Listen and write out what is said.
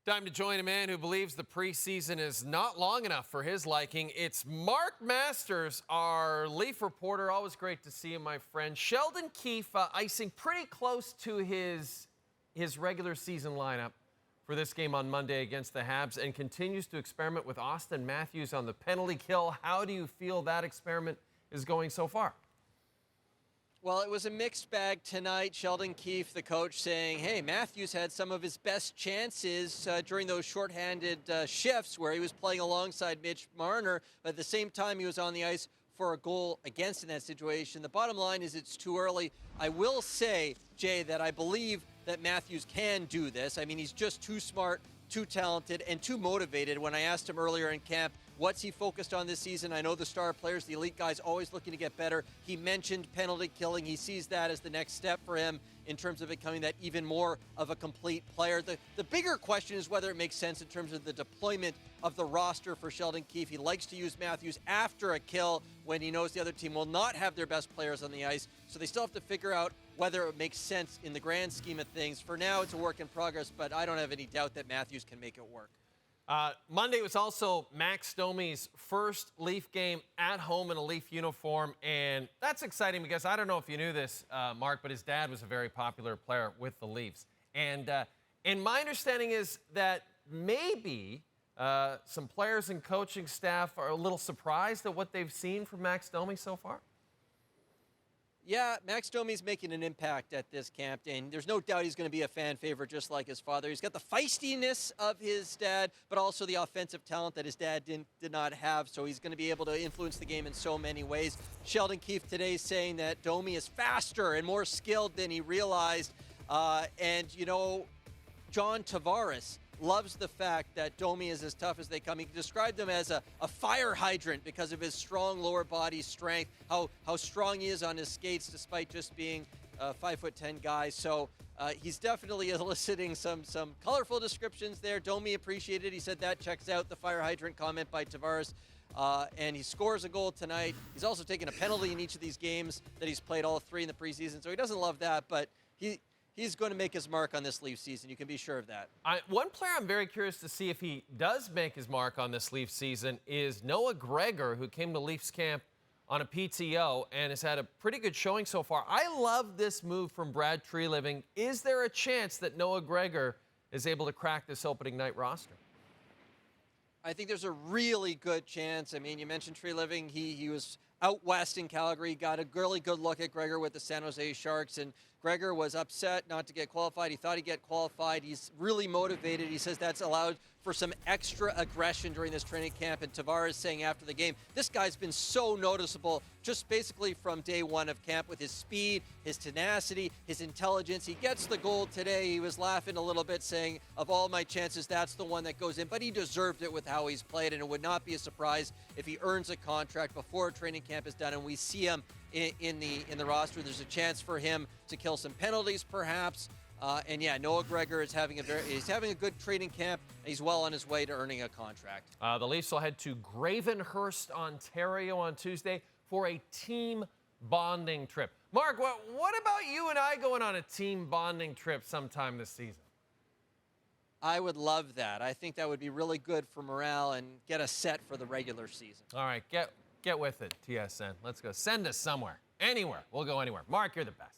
Time to join a man who believes the preseason is not long enough for his liking. It's Mark Masters, our Leaf reporter. Always great to see you, my friend. Sheldon Keefe icing pretty close to his regular season lineup for this game on Monday against the Habs and continues to experiment with Auston Matthews on the penalty kill. How do you feel that experiment is going so far? Well, it was a mixed bag tonight. Sheldon Keefe, the coach, saying, hey, Matthews had some of his best chances during those shorthanded shifts where he was playing alongside Mitch Marner, but at the same time he was on the ice for a goal against in that situation. The bottom line is it's too early. I will say, Jay, that I believe that Matthews can do this. I mean, he's just too smart, too talented, and too motivated. When I asked him earlier in camp, what's he focused on this season? I know the star players, the elite guys, always looking to get better. He mentioned penalty killing. He sees that as the next step for him in terms of becoming that even more of a complete player. The bigger question is whether it makes sense in terms of the deployment of the roster for Sheldon Keefe. He likes to use Matthews after a kill when he knows the other team will not have their best players on the ice. So they still have to figure out whether it makes sense in the grand scheme of things. For now, it's a work in progress, but I don't have any doubt that Matthews can make it work. Monday was also Max Domi's first Leaf game at home in a Leaf uniform, and that's exciting because I don't know if you knew this, Mark, but his dad was a very popular player with the Leafs. And my understanding is that maybe some players and coaching staff are a little surprised at what they've seen from Max Domi so far. Yeah, Max Domi's making an impact at this camp, and there's no doubt he's going to be a fan favorite just like his father. He's got the feistiness of his dad, but also the offensive talent that his dad did not have, so he's going to be able to influence the game in so many ways. Sheldon Keefe today is saying that Domi is faster and more skilled than he realized, and, you know, John Tavares loves the fact that Domi is as tough as they come. He described him as a fire hydrant because of his strong lower body strength, how strong he is on his skates despite just being a 5'10" guy. So he's definitely eliciting some colorful descriptions there. Domi appreciated it. He said that checks out the fire hydrant comment by Tavares. And he scores a goal tonight. He's also taken a penalty in each of these games that he's played, all three in the preseason. So he doesn't love that, but he's going to make his mark on this Leaf season. You can be sure of that. One player I'm very curious to see if he does make his mark on this Leaf season is Noah Gregor, who came to Leafs camp on a PTO and has had a pretty good showing so far. I love this move from Brad Treliving. Is there a chance that Noah Gregor is able to crack this opening night roster? I think there's a really good chance. I mean, you mentioned Treliving. He was out west in Calgary, got a really good look at Gregor with the San Jose Sharks, and Gregor was upset not to get qualified. He thought he'd get qualified. He's really motivated. He says that's allowed for some extra aggression during this training camp. And Tavares saying after the game, this guy's been so noticeable just basically from day one of camp with his speed, his tenacity, his intelligence. He gets the goal today. He was laughing a little bit saying, of all my chances, that's the one that goes in. But he deserved it with how he's played, and it would not be a surprise if he earns a contract before training camp is done and we see him in the roster. There's a chance for him to kill some penalties perhaps. And yeah, Noah Gregor is having a good training camp. He's well on his way to earning a contract. The Leafs will head to Gravenhurst, Ontario on Tuesday for a team bonding trip. Mark, what about you and I going on a team bonding trip sometime this season? I would love that. I think that would be really good for morale and get us set for the regular season. All right, get with it, TSN. Let's go. Send us somewhere. Anywhere. We'll go anywhere. Mark, you're the best.